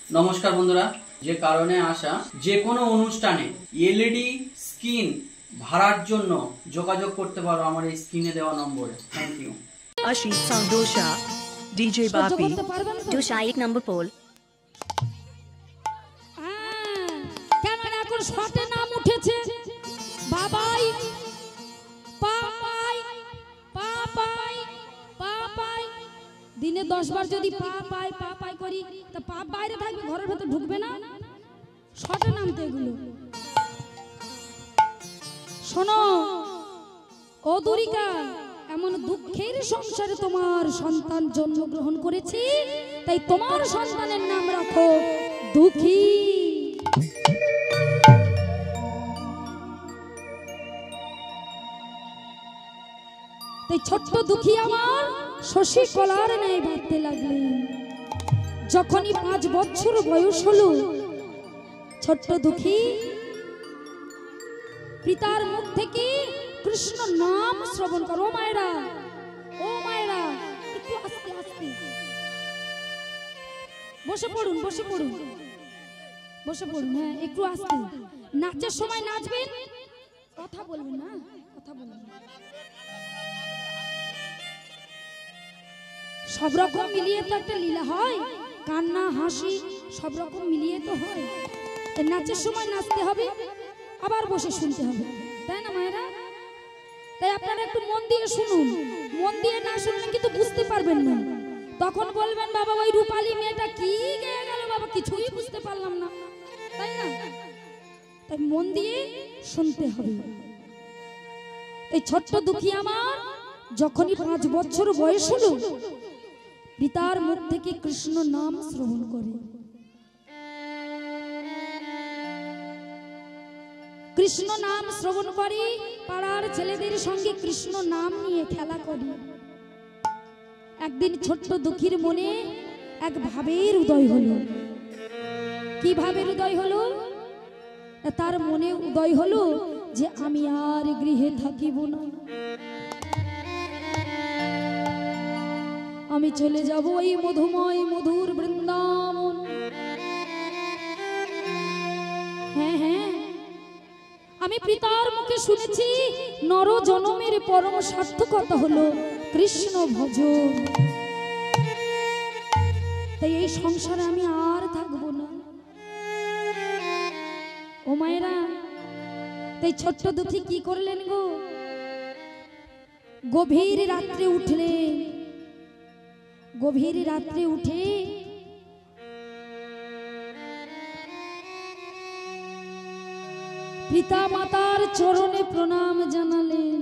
নমস্কার বন্ধুরা, যে কারণে আসা যে কোনো অনুষ্ঠানে এলইডি স্ক্রিন ভাড়ার জন্য যোগাযোগ করতে পারো আমার এই স্ক্রিনে দেওয়া নম্বরে। Thank you. Ashish Sandosha, DJ Bapi, Dusha 1 number pole. কেন এখন শটে নাম উঠেছে বাবাই পাপাই পাপাই পাপাই। দিনে 10 বার যদি পাপাই পাপাই করি তা পাপ বাইরে থাকবে, ঘরের ভেতর ঢুকবে না। শটে নামতে এগুলো শোনো ও দুরিকা, এমন দুঃখের সংসারে তোমার সন্তান জন্মগ্রহণ করেছি, তাই তোমার সন্তানের নাম রাখো দুঃখী। তাই ছোট্ট দুঃখী আমার শশী কলার ন্যায় বাঁধতে লাগলেন। যখনই 5 বছর বয়স হলো, ছোট্ট দুঃখী পিতার মুখ থেকে কৃষ্ণ নাম শ্রবণ করো। মায়েরা, ও মায়েরা, একটু আস্তে আস্তে বসে পড়ুন, বসে পড়ুন, বসে পড়ুন। হ্যাঁ, একটু আস্তে। নাচের সময় নাচবেন, কথা বলবেন না, কথা বলবেন না। সব রকম মিলিয়ে তো একটা লীলা হয়, কান্না হাসি সব রকম মিলিয়ে তো হয়। নাচের সময় নাচতে হবে, আবার বসে শুনতে হবে, তাই না মায়েরা? তাই আপনারা একটু মন দিয়ে শুনুন। মন দিয়ে না শুনলে কিন্তু বুঝতে পারবেন না। তখন বলবেন বাবা ওই রূপালী মেয়েটা কি গেয়ে গেল, বাবা কিছুই বুঝতে পারলাম না, তাই না? তাই মন দিয়ে শুনতে হবে। এই ছোট্ট দুঃখী আমার যখনই 5 বছর বয়স হলো, পিতার মুখ থেকে কৃষ্ণ নাম শ্রবণ করে। কৃষ্ণ নাম শ্রবণ করে, পাড়ার ছেলেদের সঙ্গে কৃষ্ণ নাম নিয়ে খেলা করে। একদিন ছোট্ট দুঃখীর মনে এক ভাবের উদয় হলো। কি ভাবের উদয় হলো? তার মনে উদয় হলো যে আমি আর গৃহে থাকিব না, আমি চলে যাব এই মধুময় মধুর বৃন্দাবন। হ্যাঁ হ্যাঁ, আমি পিতার মুখে শুনেছি নর জনমের পরম সার্থকতা হলো কৃষ্ণ ভজন। তাই এই সংসারে আমি আর থাকবো না। ও মায়েরা, তাই ছোট্ট দুঃখী কি করলেন গো? গভীর রাত্রে উঠলেন। গভীর রাত্রে উঠে পিতা মাতার চরণে প্রণাম জানালেন।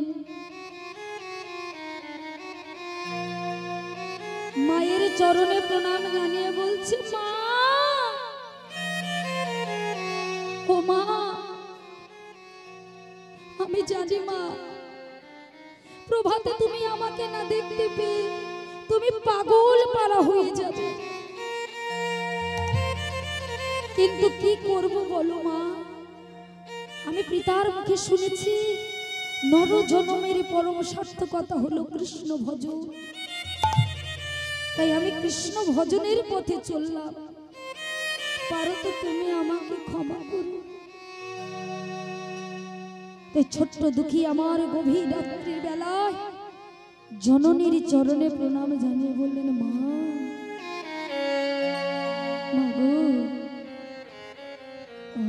মায়ের চরণে প্রণাম জানিয়ে বলছে, মা, ও মা, আমি জানি মা, প্রভাতে তুমি আমাকে না দেখতে পেয়ে তুমি পাগল পারা হয়ে যাবে, কিন্তু কি করব বলো মা? আমি পিতার মুখে শুনেছি নর জনমের পরম সার্থকতা হলো কৃষ্ণ ভজন। তাই আমি কৃষ্ণ ভজনের পথে চললাম, পারো তো তুমি আমাকে ক্ষমা করো। তাই ছোট্ট দুঃখী আমার গভীর রাত্রির বেলায় জননীর চরণে প্রণাম জানিয়ে বললেন, মা, মাগো,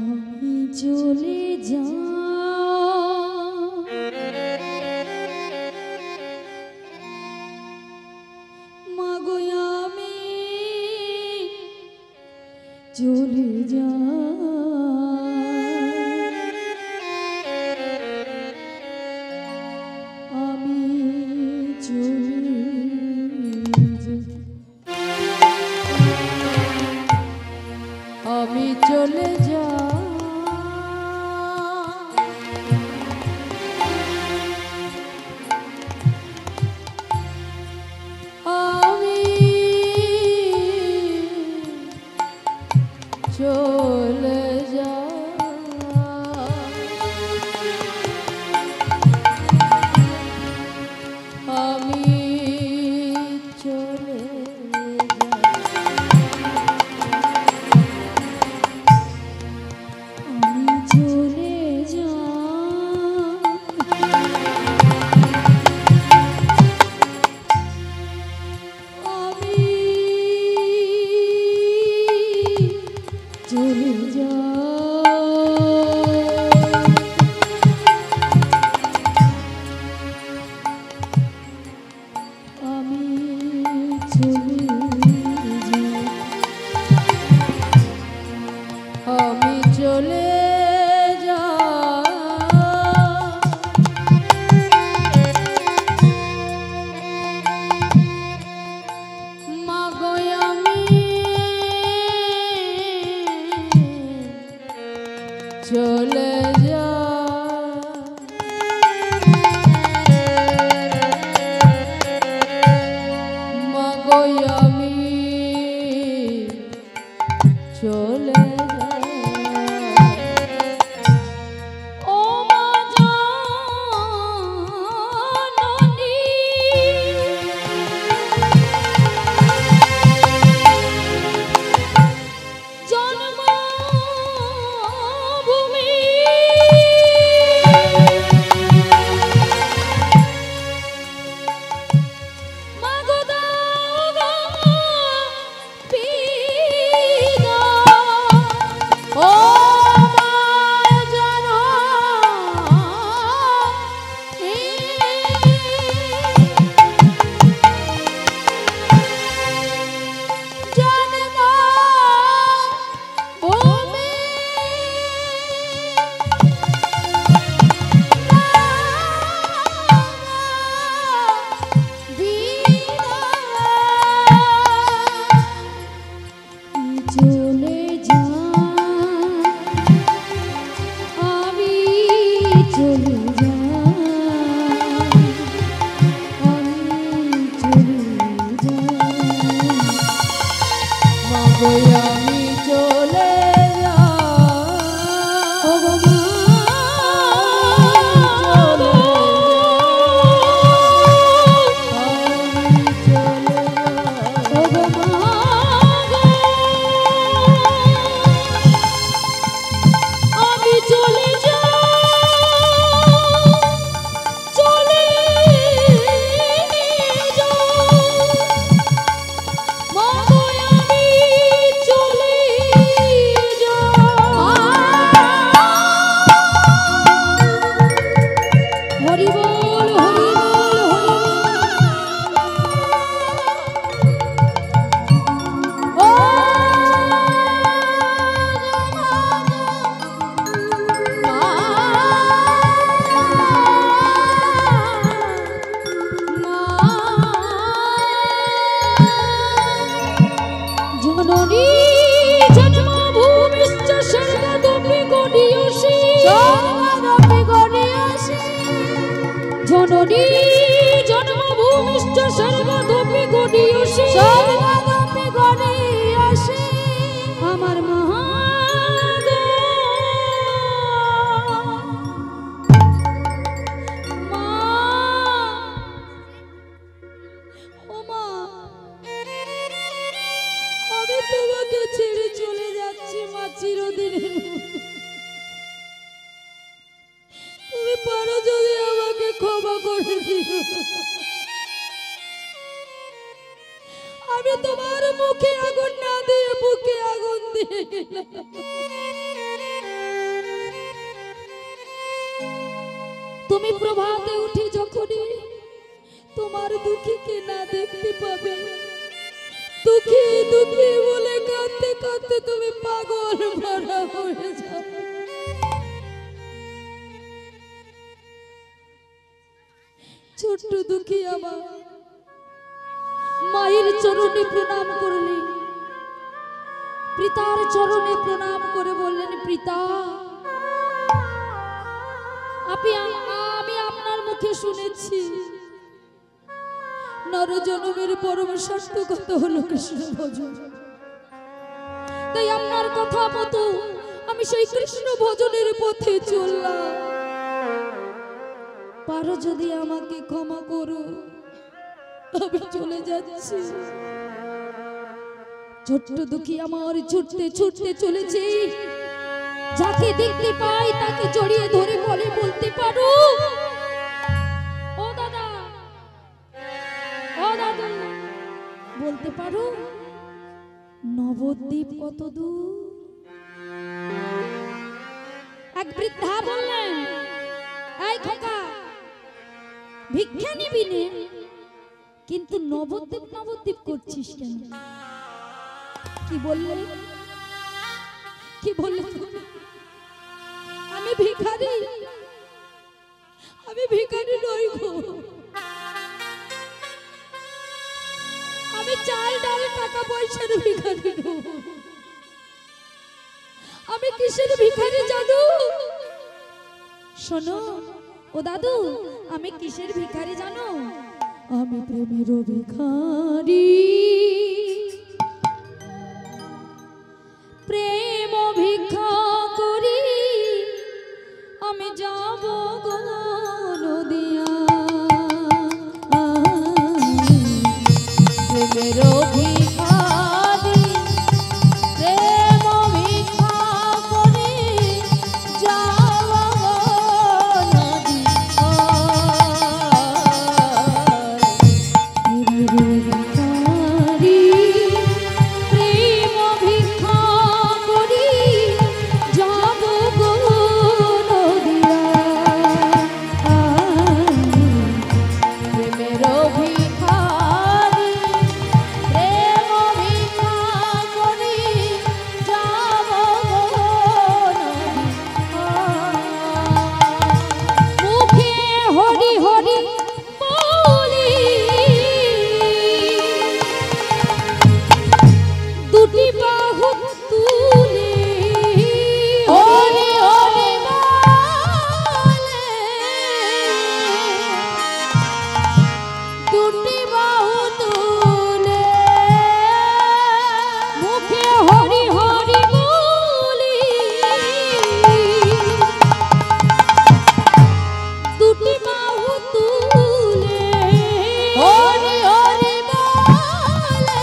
আমি চলে যা, মাগো আমি চলে যা, আমি চলে যা, আমি চলে যা, আমি চলে যা, আমি চলে যা। চলে যা আমি চলে যাই আমি চলে চলে যা মাগো আমি চলে যা ও মা জননী জননী জন্মভূমিশ্চ স্বর্গদপি গড়িয়সি স্বর্গদপি গড়িয়সি আমার মা ও মা আমি তোমাকে ছেড়ে চলে যাচ্ছি মা চিরদিনের তুমি পারো যদি আমাকে ক্ষমা করে দিও আমি তোমার মুখে আগুন না দিয়ে বুকে আগুন দিয়ে গেলাম তুমি প্রভাতে উঠে যখনই তোমার দুঃখীকে না দেখতে পাবে দুঃখী দুঃখী বলে কাঁদতে কাঁদতে তুমি পাগল ভরা হয়ে যাবে ছোট্ট দুঃখী আমার মায়ের চরণে প্রণাম করলেন পিতার চরণে প্রণাম করে বললেন পিতা আমি আপনার মুখে শুনেছি নরজনমের পরম সার্থকতা হলো কৃষ্ণ ভজন তাই আপনার কথা মতো আমি সেই কৃষ্ণ ভজনের পথে চললাম পারো যদি আমাকে ক্ষমা করো আমি চলে যাচ্ছি ছোট্ট দুঃখী আমার ছুটতে ছুটতে চলেছে যাকে দেখতে পাই তাকে জড়িয়ে ধরে বলে বলতে পারো ও দাদা ও দাদু বলতে পারো নবদ্বীপ কত দূর এক বৃদ্ধা বললেন, এই খোকা, ভিক্ষা নিবি নে, কিন্তু নবদ্বীপ নবদ্বীপ করছিস কেন? কি বললে? কি বললে? আমি ভিখারি, আমি ভিখারি নই গো, আমি চাল ডাল টাকা পয়সার ভিখারি নই। আমি কিসের ভিখারি জাদু? শোনো ও দাদু, আমি কিসের ভিখারি জানো? আমি প্রেমের ভিখারি, প্রেম ভিক্ষা করি আমি যাব গো নদিয়া। প্রেমের ভিখারি, প্রেম ভিক্ষা করি যাব গো নদিয়া। প্রেমের ভিখারি, প্রেম ভিক্ষা করি যাব গো নদিয়া। প্রেমের ভিখারি, প্রেম ভিক্ষা করি যাব গো নদিয়া। মুখে হরি হরি বলি, দুটি বাহু তুলে হরি হরি বলে, দুটি বাহু তুলে মুখে হরি হরি বলি, দুটি বাহু তুলে হরি হরি বলে,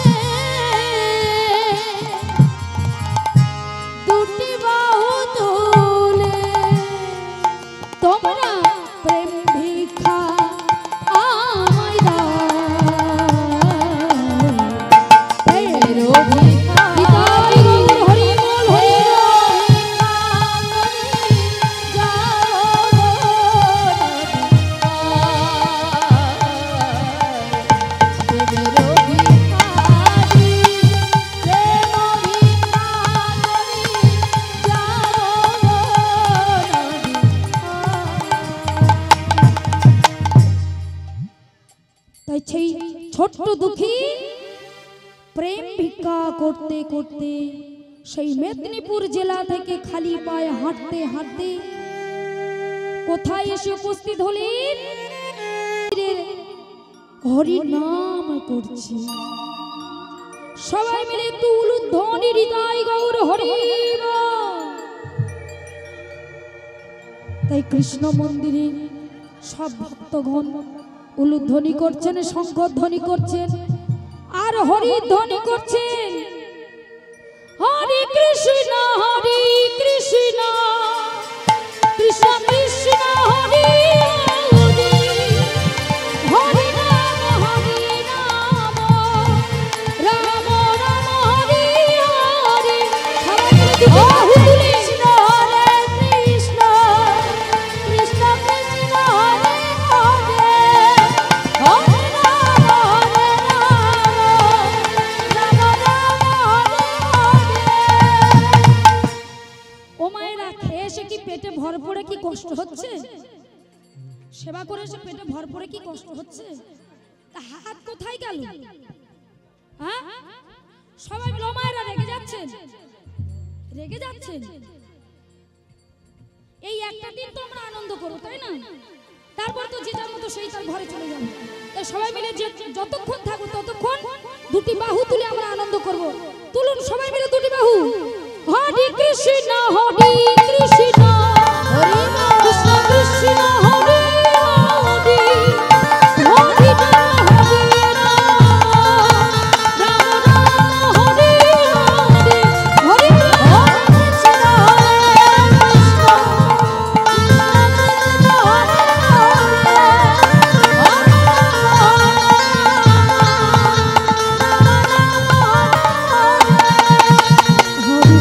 দুটি বাহু তুলে তোমরা প্রেম ভিক্ষা আমায় দাও। প্রেমের ভিখারি, হরি বল হরি তাই সেই ছোট্ট দুঃখী প্রেম ভিক্ষা করতে করতে সেই মেদিনীপুর জেলা থেকে খালি পায়ে হাঁটতে হাঁটতে কোথায় এসে উপস্থিত হলেন? হরি নাম করছে। সবাই মিলে একটু উলুধ্বনি হৃদয় গৌর হরি বল। তাই কৃষ্ণ মন্দিরে সব ভক্তগণ উলুধ্বনি করছেন, শঙ্খধ্বনি করছেন, আর হরি ধ্বনি করছেন। হরে কৃষ্ণ হরে কৃষ্ণ, কৃষ্ণ কৃষ্ণ হরে হরে, হরে রাম রাম রাম হরে হরে। সবাই মিলে দুটি বাহু তুলে কৃষ্ণ হরে কৃষ্ণ, কৃষ্ণ কৃষ্ণ হরে হরে, হরে রাম রাম রাম হরে হরে। ও মায়েরা, খেয়ে এসে কি পেটে ভর পড়ে কি কষ্ট হচ্ছে? সেবা করে এসে পেটে ভর পড়ে কি কষ্ট হচ্ছে? তা হাত কোথায় গেল? হ্যাঁ, সবাই মিলে ও মায়েরা রেগে যাচ্ছেন, রেগে যাচ্ছেন। এই একটা দিন তো আমরা আনন্দ করবো, তাই না? তারপর তো যে যার মতো সেই তার ঘরে চলে যাবে। তাই সবাই মিলে যতক্ষণ থাকবো ততক্ষণ দুটি বাহু তুলে আমরা আনন্দ করব। তুলুন সবাই মিলে দুটি বাহু। হরে কৃষ্ণ হরে কৃষ্ণ, কৃষ্ণ কৃষ্ণ হরে হরে, হরে রাম রাম রাম হরে হরে, হরে কৃষ্ণ হরে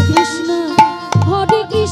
কৃষ্ণ, হরে কৃষ্ণ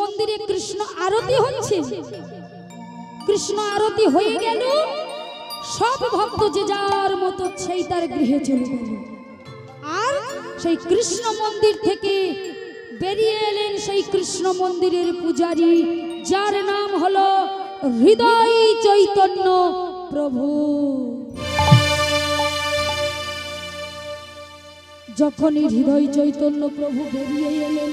মন্দিরে কৃষ্ণ আরতি হচ্ছে। কৃষ্ণ আরতি হয়ে গেল, সব ভক্ত যে যার মতো সেই তার গৃহে চলে গেল। আর সেই কৃষ্ণ মন্দির থেকে বেরিয়ে এলেন সেই কৃষ্ণ মন্দিরের পূজারী, যার নাম হলো হৃদয় চৈতন্য প্রভু। যখনই হৃদয় চৈতন্য প্রভু বেরিয়ে এলেন,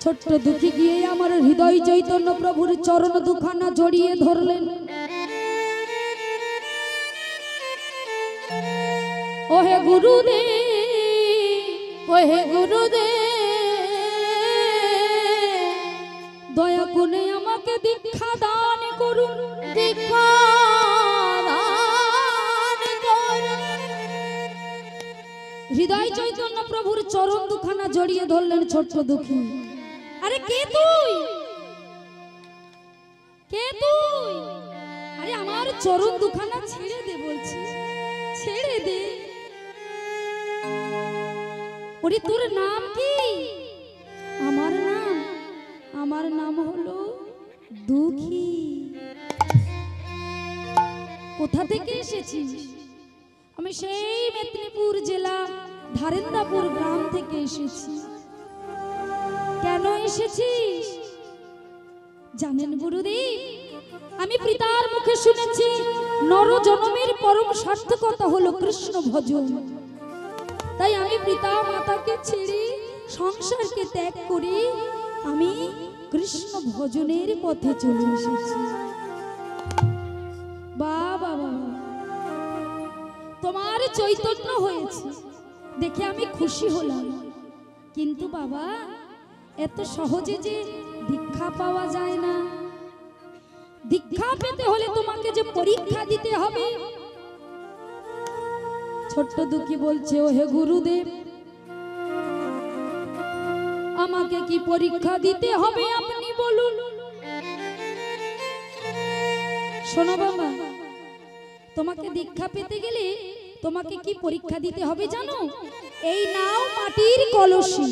ছোট্ট দুঃখী গিয়ে আমার হৃদয় চৈতন্য প্রভুর চরণ দুখানা জড়িয়ে ধরলেন। ওহে গুরুদেব, ওহে গুরুদেব, দয়া করে আমাকে দীক্ষা দান করুন, দীক্ষা দান করুন। হৃদয় চৈতন্য প্রভুর চরণ দুখানা জড়িয়ে ধরলেন ছোট্ট দুঃখী। আরে কে তুই, কে তুই? আরে আমার চরণ দুখানা ছেড়ে দে বলছি, ছেড়ে দে। ওরে তোর নাম কি? আমার নাম হলো দুঃখী। কোথা থেকে এসেছিস? আমি সেই মেদিনীপুর জেলা ধারেন্দাপুর গ্রাম থেকে এসেছি। কেন এসেছিস জানেন গুরুদেব? আমি পিতার মুখে শুনেছি নর জন্মের পরম সার্থকতা হলো কৃষ্ণ ভজন। তাই আমি পিতা মাতাকে ছেড়ে সংসারকে ত্যাগ করে আমি কৃষ্ণ ভজনের পথে চলে এসেছি। বাবা বাবা, তোমার চৈতন্য হয়েছে দেখে আমি খুশি হলাম, কিন্তু বাবা এত সহজে যে দীক্ষা পাওয়া যায় না। দীক্ষা পেতে হলে তোমাকে যে পরীক্ষা দিতে হবে। ছোট্ট দুঃখী বলছে, ও হে গুরুদেব, আমাকে কি পরীক্ষা দিতে হবে আপনি বলুন। শোনো বাবা, তোমাকে দীক্ষা পেতে গেলে তোমাকে কি পরীক্ষা দিতে হবে জানো? এই নাও মাটির কলসি,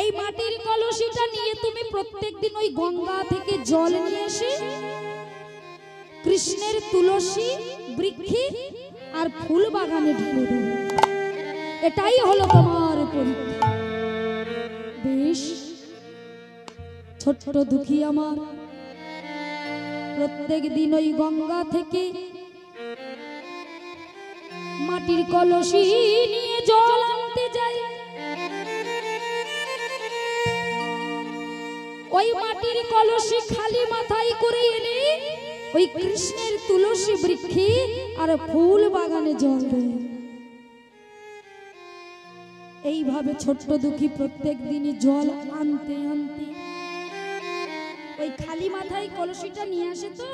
এই মাটির কলসিটা নিয়ে তুমি প্রত্যেকদিন ওই গঙ্গা থেকে জল নিয়ে এসে কৃষ্ণের তুলসী বৃক্ষে আর ফুল বাগানে ঢেলে দেবে। এটাই হলো তোমার পরীক্ষা। বেশ, ছোট্ট দুঃখী আমার প্রত্যেক দিন ওই গঙ্গা থেকে মাটির কলসি নিয়ে জল আনতে যায়। ওই মাটির কলসি খালি মাথায় করে এনে ওই কৃষ্ণের তুলসী বৃক্ষে আর ফুল বাগানে জল দেয়। এইভাবে ছোট্ট দুঃখী প্রত্যেক দিনই জল আনতে আনতে ওই খালি মাথায় কলসিটা নিয়ে আসে, তো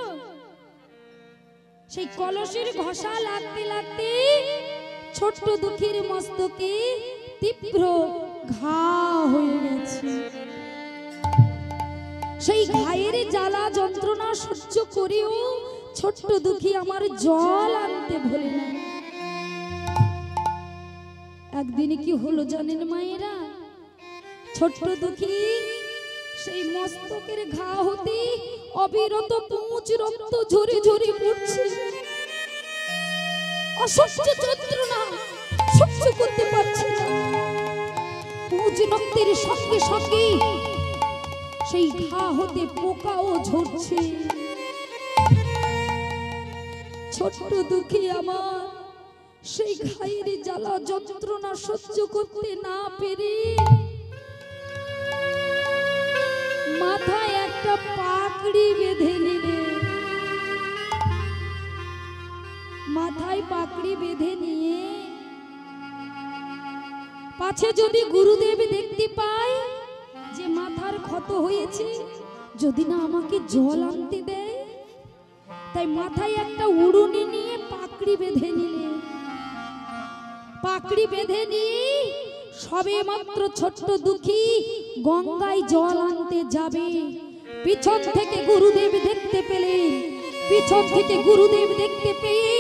সেই কলসির ঘষা লাগতে লাগতে ছোট্ট দুঃখীর মস্তকে তীব্র ঘা হয়ে গেছে। সেই ঘায়ের জ্বালা যন্ত্রণা সহ্য করেও ছোট্ট দুঃখী আমার জল আনতে ভোলে না। একদিন কি হলো জানেন মায়েরা? ছোট্ট দুঃখী সেই মস্তকের ঘা হতে অবিরত পুঁজ রক্ত ঝরে ঝরে পড়ছে। অসহ্য যন্ত্রণা সহ্য করতে পারছে না। পুঁজ রক্তের সঙ্গে সঙ্গে সেই ঘা হতে পোকাও ঝরছে। ছোট্ট দুঃখী আমার সেই ঘায়ের জ্বালা যন্ত্রণা সহ্য করতে না পেরে মাথায় একটা পাকড়ি বেঁধে নিলে। মাথায় পাকড়ি বেঁধে নিয়ে পাছে যদি গুরুদেব দেখতে পায় যে মাথার ক্ষত হয়েছে, যদি না আমাকে জল আনতে দেয়, তাই মাথায় একটা উড়ুনি নিয়ে পাকড়ি বেঁধে নিলে। পাকড়ি বেঁধে নিয়ে সবে মাত্র ছোট্ট দুঃখী গঙ্গায় জল আনতে যাবে, পিছন থেকে গুরুদেব দেখতে পেলেন। পিছন থেকে গুরুদেব দেখতে পেয়ে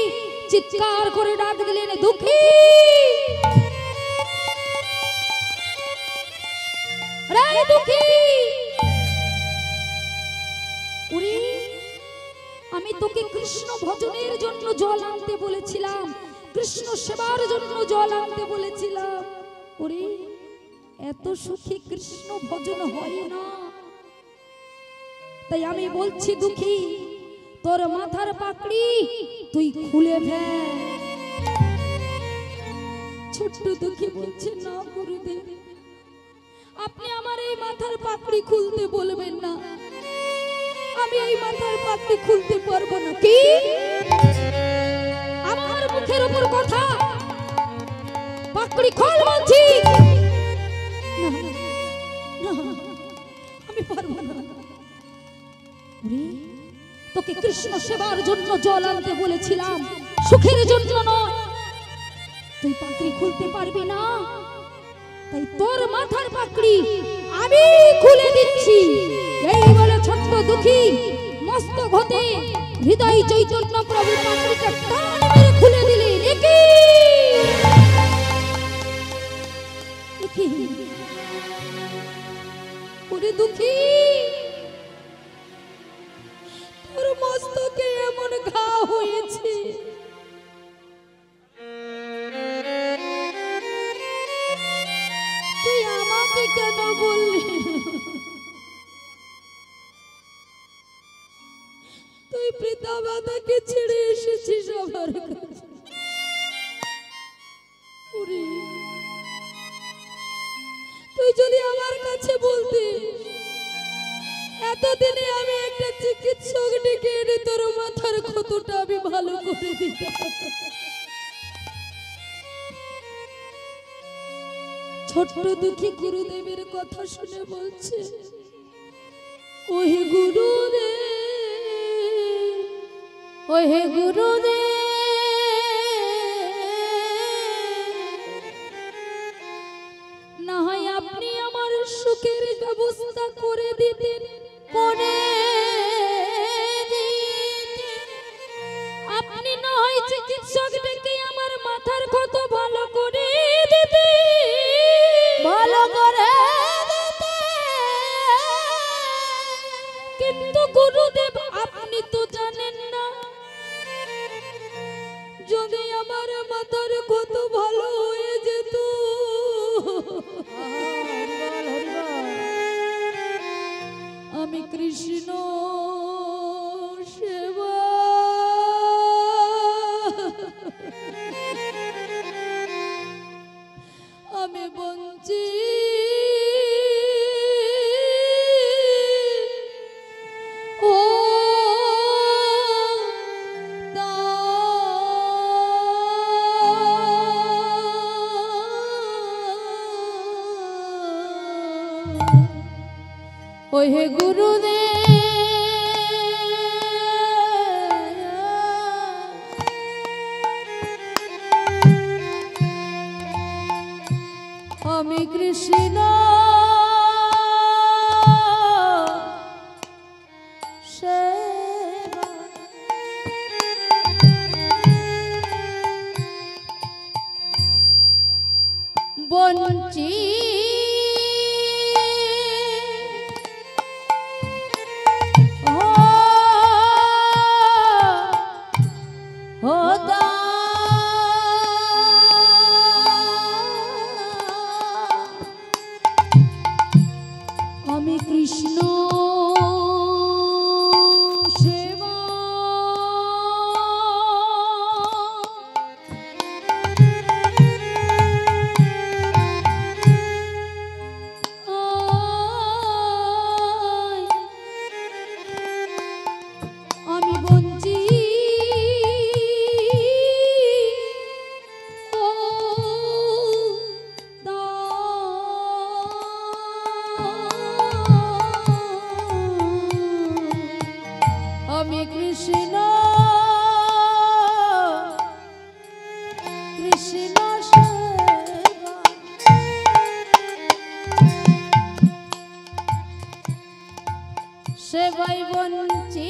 চিৎকার করে ডাক দিলেন, দুঃখী রে দুঃখী, ওরে আমি তোকে কৃষ্ণ ভজনের জন্য জল আনতে বলেছিলাম, কৃষ্ণ সেবার জন্য জল আনতে বলেছিলাম। ওরে এত সুখী কৃষ্ণ ভজন হয় না, তাই আমি বলছি দুঃখী তোর মাথার পাকড়ি তুই খুলে ফেল। ছোট্ট দুঃখী বলছে না গুরুদেব, আপনি আমার এই মাথার পাকড়ি খুলতে বলবেন না, আমি এই মাথার পাকড়ি খুলতে পারবো না। কি আমার মুখের উপর কথা, পাকড়ি খোল বলছি। না, না, আমি পারবো না। তোকে কৃষ্ণ সেবার জন্য জল আনতে বলেছিলাম, সুখের জন্য নয়। তুই পাকড়ি খুলতে পারবি না, তাই তোর মাথার পাকড়ি আমি খুলে দিচ্ছি। এই বলে ছোট্ট দুঃখী মস্তক হতে হৃদয় চৈতন্য প্রভু পাকড়িটা টান মেরে খুলে দিলেন। ওরে দুঃখী, তোর মস্তকে এমন ঘা হয়েছে, তুই আমাকে কেন বললি? তুই পিতা মাতাকে ছেড়ে এসেছিস আমার কাছে। তুই যদি আমার কাছে বলতি, এতদিনে আমি একটা চিকিৎসক ডেকে এনে তোর মাথার ক্ষতটা আমি ভালো করে দিতাম। ছোট্ট দুঃখী গুরুদেবের কথা শুনে বলছে, ওহে গুরুদেব, ওহে গুরুদেব, না হয় আপনি আমার সুখের ব্যবস্থা করে দিতেন, করে দিতেন। আপনি না হয় চিকিৎসক ডেকে আমার মাথার ক্ষত ভালো করে দিতেন, ভালো করে দিতেন। কিন্তু গুরুদেব আপনি তো জানেন না, যদি আমার মাথার ক্ষত ভালো হয়ে যেত, আমি কৃষ্ণ সেবা আমি বঞ্চিত ও ওহে গুরুদেব, আমি কৃষ্ণ সেবা বঞ্চিত আমি কৃষ্ণ সেবা আমি বঞ্চিত আমি কৃষ্ণ কৃষ্ণ সেবা সেবাই বঞ্চিত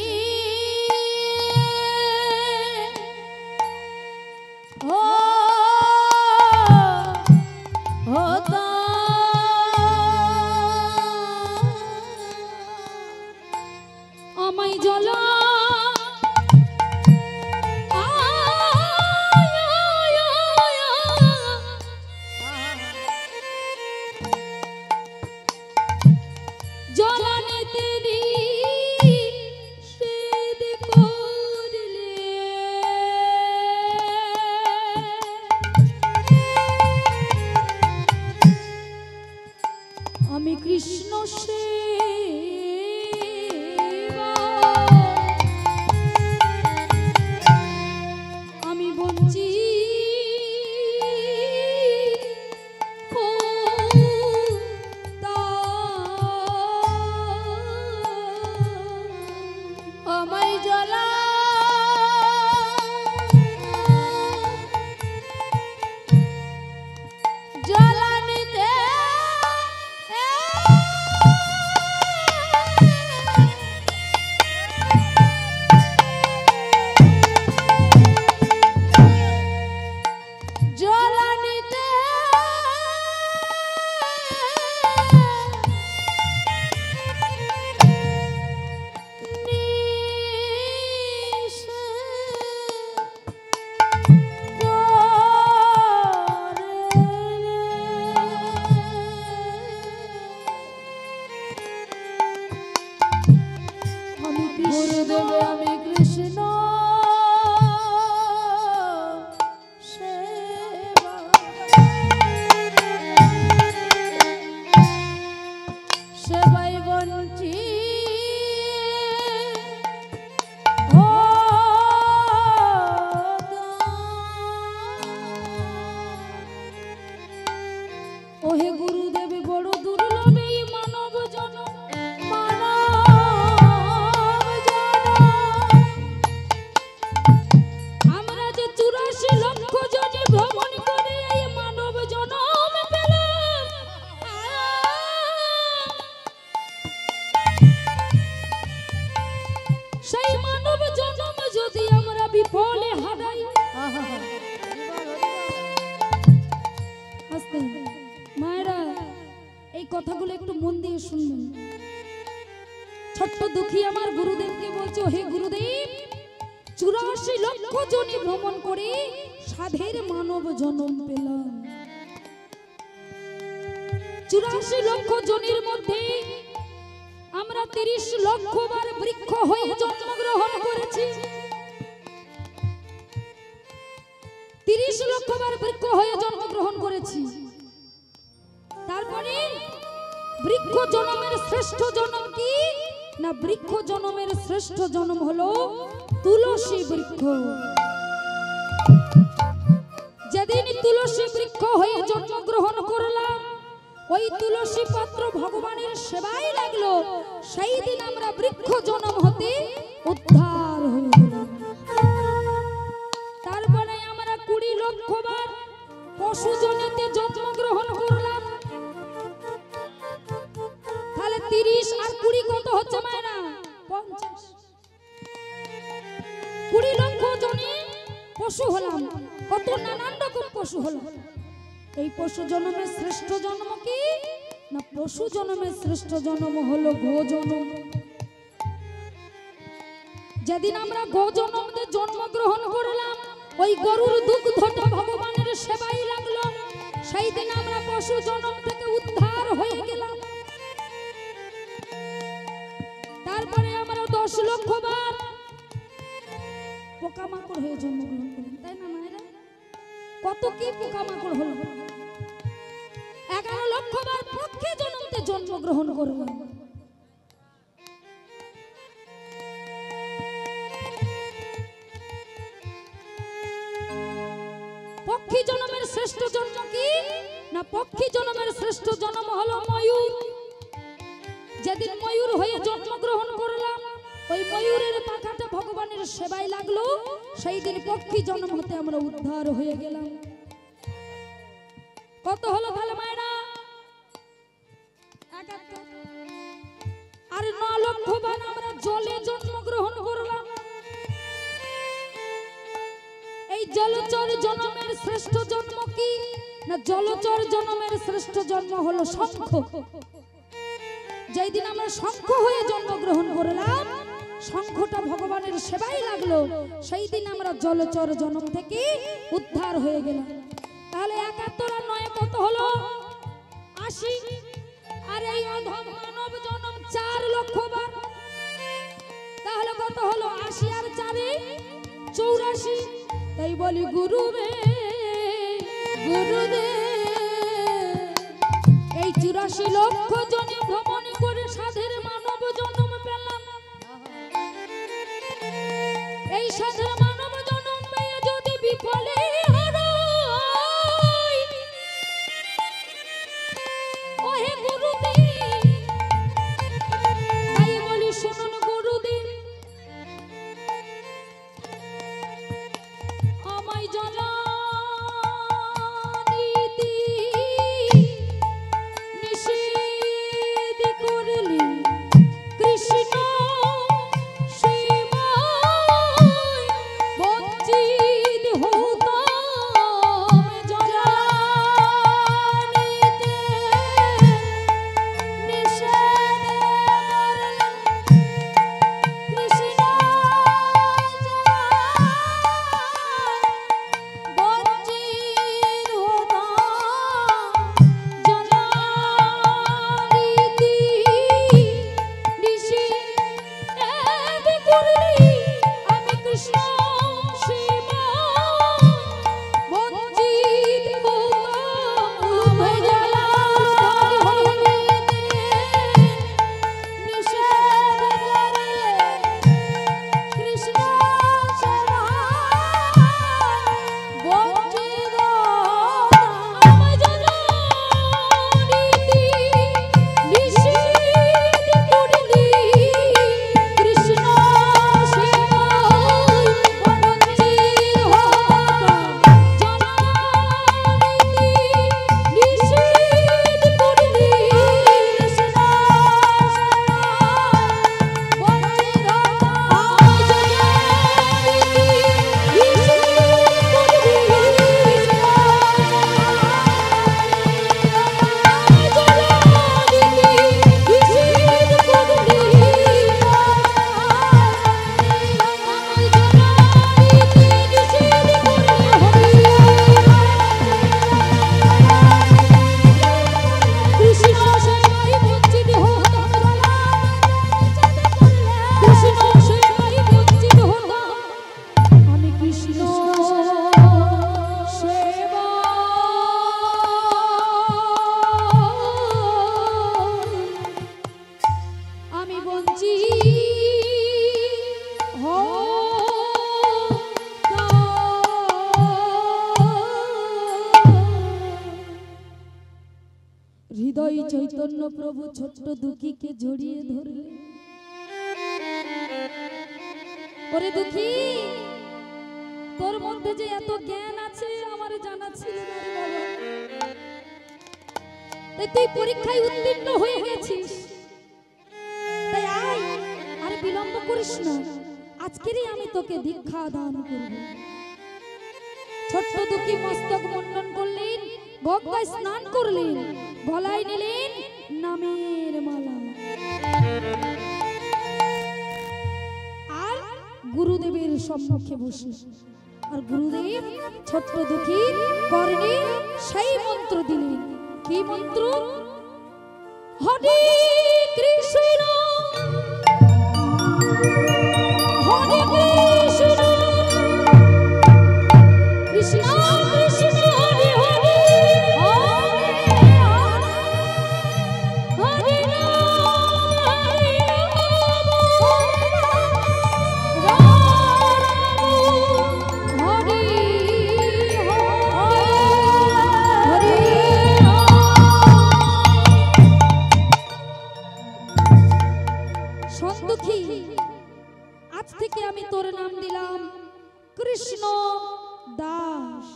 হতা বঞ্চি আমায় জ্বালা জ্বালানিতে জ্বালানিতে গুরুদেব আমি কৃষ্ণ সেবাই বঞ্চি ওহে গুরুদেব বড় দুর্লভ এই মানব জনম আমরা যে 84 লক্ষ জনে ভ্রমণ করে এই মানব জনম পেলাম সেই মানব জনম যদি আমরা বিফলে হারাই আস্তে মায়েরা এই কথাগুলো একটু মন দিয়ে শুনবেন ছোট্ট দুঃখী আমার গুরুদেবকে বলছে হে গুরুদেব 84 লক্ষ জনে ভ্রমণ করে সাধের মানব জন্ম পেলাম 84 লক্ষ জনের মধ্যে আমরা 30 লক্ষ বার বৃক্ষ হয়ে জন্মগ্রহণ করেছি 30 লক্ষ বার বৃক্ষ হয়ে জন্মগ্রহণ করেছি তারপরে বৃক্ষ জন্মের শ্রেষ্ঠ জন্ম কি না বৃক্ষ জন্মের শ্রেষ্ঠ জন্ম হলো তুলসী বৃক্ষ যেদিন তুলসী বৃক্ষ হয়ে জন্মগ্রহণ করলাম ওই তুলসী পত্র ভগবানের সেবায় লাগলো সেই দিন আমরা বৃক্ষ জন্ম হতে উদ্ধার হয়ে গেলাম তারপরে আমরা 20 লক্ষ বার পশু জনিতে জন্মগ্রহণ করলাম তাহলে 30 আর 20 কত হচ্ছে মায়েরা 50 20 লক্ষ জনে পশু হলাম কত নানান রকম পশু হলো এই পশু জন্মের শ্রেষ্ঠ জন্ম কি না পশু জন্মের শ্রেষ্ঠ জন্ম হলো গো জন্ম যেদিন আমরা গো জন্মতে জন্মগ্রহণ করলাম ওই গরুর দুগ্ধটা ভগবানের সেবায় লাগলো সেই দিন আমরা পশু জন্ম থেকে উদ্ধার হয়ে গেলাম তারপরে আমরা 10 লক্ষ বার পোকামাকড় হয়ে জন্মগ্রহণ করলাম তাই না মায়েরা কত কি পোকামাকড় হলো 11 লক্ষ বার পক্ষে জন্মতে জন্মগ্রহণ করলাম পক্ষী জন্মের শ্রেষ্ঠ জন্ম কি না পক্ষী জন্মের শ্রেষ্ঠ জন্ম হলো ময়ূর যেদিন ময়ূর হয়ে জন্মগ্রহণ করলাম ওই ময়ূরের পাখাটা ভগবানের সেবায় লাগলো সেই দিন পক্ষী জন্ম হতে আমরা উদ্ধার হয়ে গেলাম কত হলো তাহলে মায়েরা 71 আর 9 লক্ষ বার আমরা জলে জন্মগ্রহণ করলাম এই জলচর জন্মের শ্রেষ্ঠ জন্ম কি না জলচর জন্মের শ্রেষ্ঠ জন্ম হলো শঙ্খ যেই দিন আমরা শঙ্খ হয়ে জন্মগ্রহণ করলাম শঙ্খটা ভগবানের সেবায় লাগলো সেই দিন আমরা জলচর জন্ম থেকে উদ্ধার হয়ে গেলাম তাহলে 71 আর 9 কত হলো 80 আর এই অধম মানব জন্ম 4 লক্ষ বার তাহলে কত হলো 80 আর 4 84 তাই বলি গুরুদেব এই 84 লক্ষ জনে ভ্রমণ করে সাধের মানব জন্ম পেলাম এই সাধের মানব জন্ম পেয়ে যদি বিফল হৃদয় চৈতন্য প্রভু ছোট্ট দুঃখীকে জড়িয়ে ধরলে। ওরে দুঃখী, তোর মধ্যে যে এত জ্ঞান আছে আমার জানা ছিল না রে বাবা। তাই তুই পরীক্ষায় উত্তীর্ণ হয়ে গেছিস, তাই আয়, আর বিলম্ব করিস না, আজকেরই আমি তোকে দীক্ষা দান করব। ছোট্ট দুঃখী মস্তক মুন্ডন করলেন, গঙ্গায় স্নান করলেন, গলায় নিলেন নামের মালা, আর গুরুদেবের সম্মুখে বসে, আর গুরুদেব ছোট্ট দুঃখীর কর্ণে সেই মন্ত্র দিলেন। কি মন্ত্র? হরে কৃষ্ণ হরে কৃষ্ণ কৃষ্ণ কৃষ্ণ হরে হরে হরে আজ থেকে আমি তোর নাম দিলাম কৃষ্ণ দাস।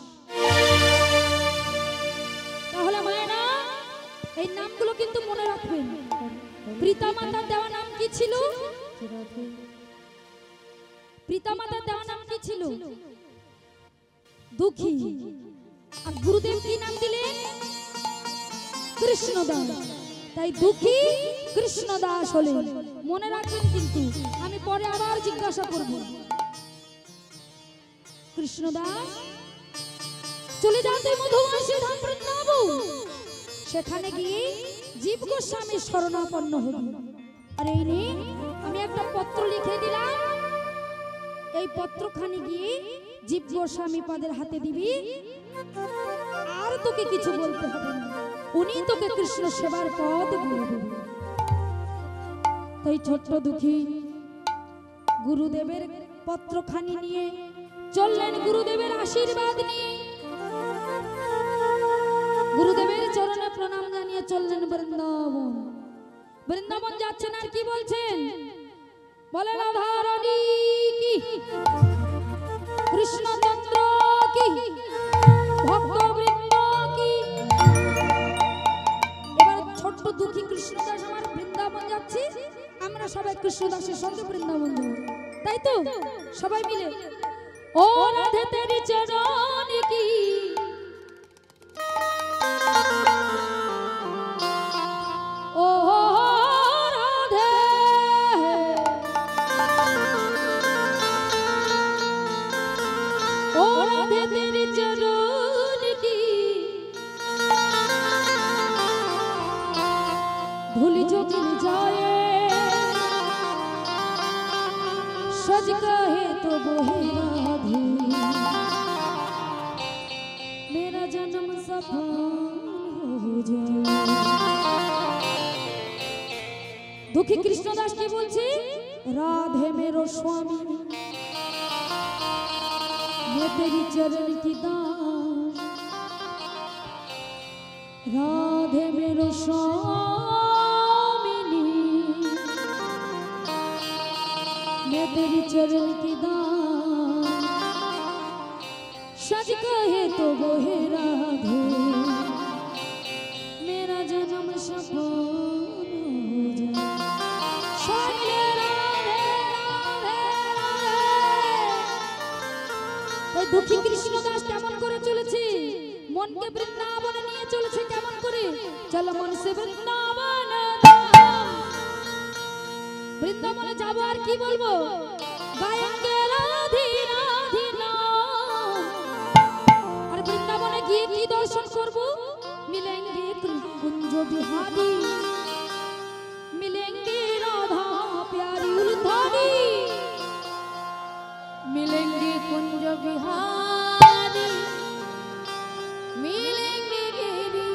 তাহলে মায়েরা এই নামগুলো কিন্তু মনে রাখবেন। পিতামাতার দেওয়া নাম কি ছিল? পিতামাতার দেওয়া নাম কি ছিল? দুঃখী। আর গুরুদেব কি নাম দিলেন? কৃষ্ণ দাস। তাই দুঃখী কৃষ্ণ দাস হলেন। মনে রাখবেন, কিন্তু আমি পরে আবার জিজ্ঞাসা করব। কৃষ্ণ দাস চলে যাতে মধুমাসী ধাম বৃন্দাবন, সেখানে গিয়ে জীব গোস্বামী শরণাপন্ন হবি। আর এই নে আমি একটা পত্র লিখে দিলাম, এই পত্রখানি গিয়ে জীব গোস্বামী পাদের হাতে দিবি, আর তোকে কিছু বলতে হবে না, উনি তোকে কৃষ্ণ সেবার পথ বলবে। তাই ছোট্ট দুঃখী গুরুদেবের পত্রখানি নিয়ে চললেন, গুরুদেবের আশীর্বাদ নিয়ে, গুরুদেবের চরণে প্রণাম জানিয়ে চললেন বৃন্দাবন। বৃন্দাবন যাচ্ছেন আর কি বলছেন? বলে রাধারানী কি, কৃষ্ণচন্দ্র কি, ভক্তবৃন্দ কি। এবার ছোট্ট দুঃখী কৃষ্ণদাস আমার বৃন্দাবন যাচ্ছি, আমরা সবাই কৃষ্ণদাসের সঙ্গে বৃন্দাবন যাব, তাই তো? সবাই মিলে ও রাধে তেরি চরণ কি, ও রাধে, ও রাধে তেরি চরণ কি, धूलि जो मिल जाए सज कहे तो वही राधे, मेरा जन्म सफल हो जाए। दुखी कृष्णदास की बोलছি, राधे मेरो स्वामी मैं तेरी चरण की दास, राधे मेरो स्वामी मैं तेरी चरण की दास, सज कहे तो वो है राधे, मेरा जन्म सफल हो जाए। राधे राधे राधे। দুঃখী কৃষ্ণদাস কেমন করে চলেছে? মনকে বৃন্দাবনে নিয়ে চলেছে কেমন করে? চলো মন সে বৃন্দাবন, বৃন্দাবনে যাব আর কি বলবো? গায়েঙ্গে রাধে রাধে নাম। আর বৃন্দাবনে গিয়ে কি দর্শন করব? মিলেঙ্গে কুঞ্জ বিহারি, মিলেঙ্গে রাধা প্যারি উলধারি, मिलेंगे कुंज विहारी, मिलेंगे गिरिधारी।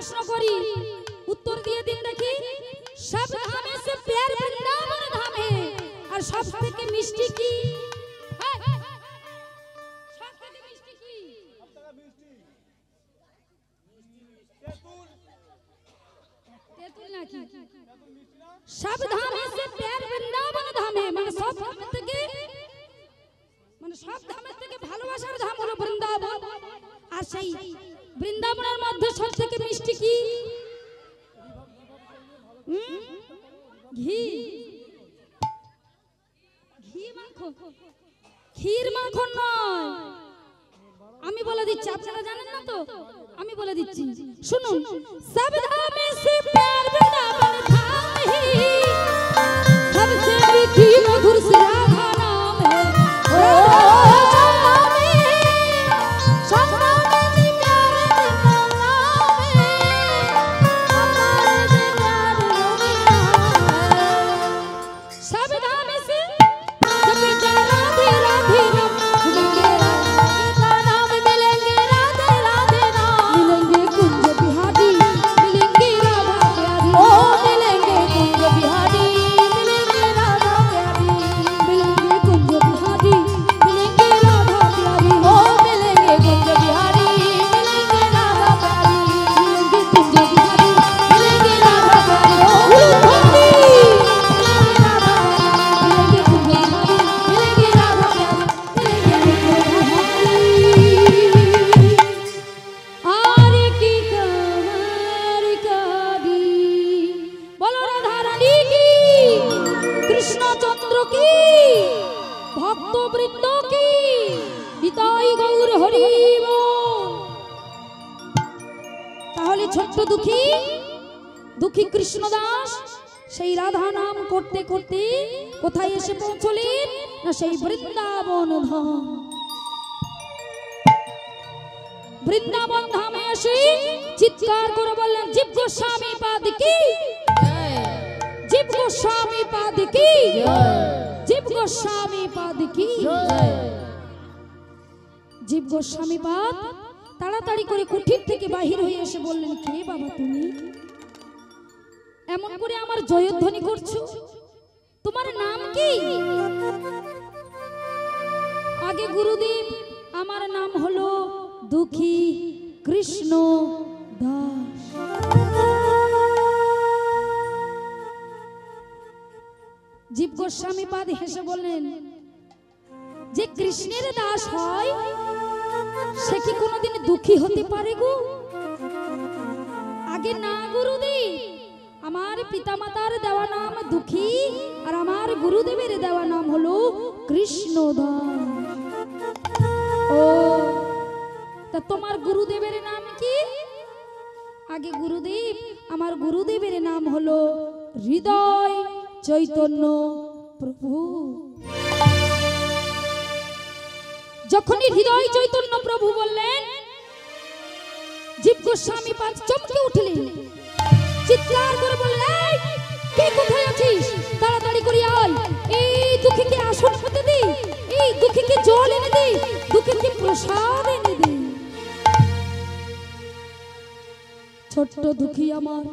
প্রশ্ন করি, উত্তর দিয়ে দিন দেখি। সব ধামে সে প্যার বৃন্দাবন ধামে, আর সব থেকে মিষ্টি কি? সব থেকে মিষ্টি কি? তেঁতুল নাকি? সব ধামে সে প্যার বৃন্দাবন ধামে, মানে সব ধাম থেকে, মানে সব ধামের থেকে ভালোবাসার ধাম হলো বৃন্দাবন। আর সেই বৃন্দাবনের মধ্যে সব থেকে মিষ্টি কি? ঘি। ঘি মাখন, ক্ষীর মাখন নয়। আমি বলে দিচ্ছি, আপনারা জানেন না তো, আমি বলে দিচ্ছি শুনুন। সব ধামে সে প্যার বৃন্দাবন ধাম হি, सबसे मीठी मधुर से राधा नाम है। सब धाम से सभी जन राधे राधे नाम मिलेंगे, राधा नाम मिलेंगे, राधे राधे नाम मिलेंगे। कुंज बिहारी मिलेंगे, राधा प्यारी ओ मिलेंगे। कुंज बिहारी मिलेंगे, राधा प्यारी मिलेंगे। कुंज बिहारी मिलेंगे, राधा प्यारी ओ मिलेंगे। कुंज बिहारी मिलेंगे, राधा प्यारी मिलेंगे। कुंज बिहारी मिलेंगे, राधा प्यारी ओ मिलेंगे। কৃষ্ণচন্দ্র কি, ভক্তবৃন্দ কি, নিতাই গৌর হরি বল। তাহলে ছোট্ট দুঃখী দুঃখী কৃষ্ণদাস সেই রাধা নাম করতে করতে কোথায় এসে পৌঁছলেন? না সেই বৃন্দাবন ধাম। বৃন্দাবন ধামে এসে চিৎকার করে বললেন, জীব গোস্বামী পাদ কি, জীব গোস্বামী পাদ কি, জীব গোস্বামী পাদ কি। জীব গোস্বামী পাদ তাড়াতাড়ি করে কুঠির থেকে বাহির হয়ে এসে বললেন, কে বাবা তুমি? এমন করে আমার জয়ধ্বনি করছো, তোমার নাম কি? আগে গুরুদেব, আমার নাম হলো দুঃখী কৃষ্ণ দাস। জীব গোস্বামী পাদ হেসে বললেন, যে কৃষ্ণের দাস হয় সে কি কোনোদিন দুঃখী হতে পারে গো? আগে না গুরুদেব, আমার পিতামাতার দেওয়া নাম দুঃখী, আর আমার গুরুদেবের দেওয়া নাম হলো কৃষ্ণ দাস। ও, তা তোমার গুরুদেবের নাম কি? আগে গুরুদেব, আমার গুরুদেবের নাম হলো হৃদয় চৈতন্য প্রভু। যখনই হৃদয় চৈতন্য প্রভু বললেন, জীব গোস্বামী পাদ চমকে উঠলেন, চিৎকার করে বললেন, কে কোথায় আছিস? তাড়াতাড়ি করে আয়, এই দুঃখীকে আসন হতে দে, এই দুঃখীকে জল এনে দে, দুঃখীকে প্রসাদ এনে দে। ছোট্ট দুঃখী আমার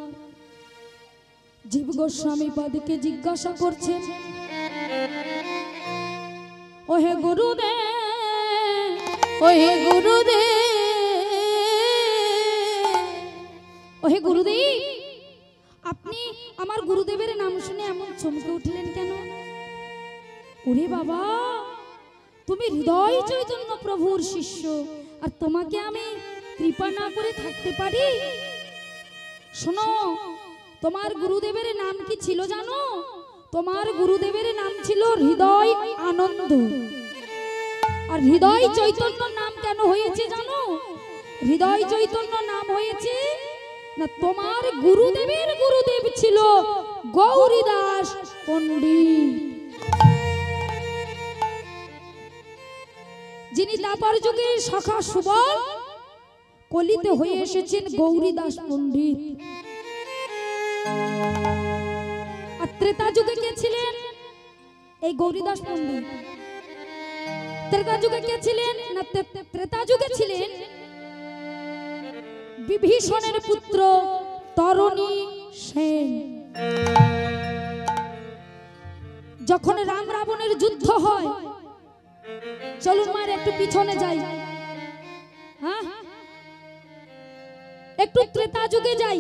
জীব গোস্বামী পাদকে জিজ্ঞাসা করছেন, ওহে গুরুদেব, ওহে গুরুদেব, ওহে গুরুদেব, আপনি আমার গুরুদেবের নাম শুনে এমন চমকে উঠলেন কেন? ওরে বাবা, তুমি হৃদয় চৈতন্য প্রভুর শিষ্য, আর তোমাকে আমি কৃপা না করে থাকতে পারি? শোনো, তোমার গুরুদেবের নাম কি ছিল জানো? তোমার গুরুদেবের নাম ছিল হৃদয় আনন্দ। আর হৃদয় চৈতন্য নাম কেন হয়েছে জানো? হৃদয় চৈতন্য নাম হয়েছে না, তোমার গুরুদেবের গুরুদেব ছিল গৌরীদাস পণ্ডিত, যিনি দ্বাপর যুগের সখা সুবল, কলিতে হয়ে এসেছেন গৌরীদাস পণ্ডিত। আর ত্রেতা যুগে কে ছিলেন? এই গৌরীদাস পণ্ডিত। ত্রেতা যুগে কে ছিলেন? না, ত্রেতা যুগে ছিলেন বিভীষণের পুত্র তরণী সেন। যখন রাম রাবণের যুদ্ধ হয়, চলুন মায়ের একটু পিছনে যাই, হ্যাঁ একটু ত্রেতা যুগে যাই।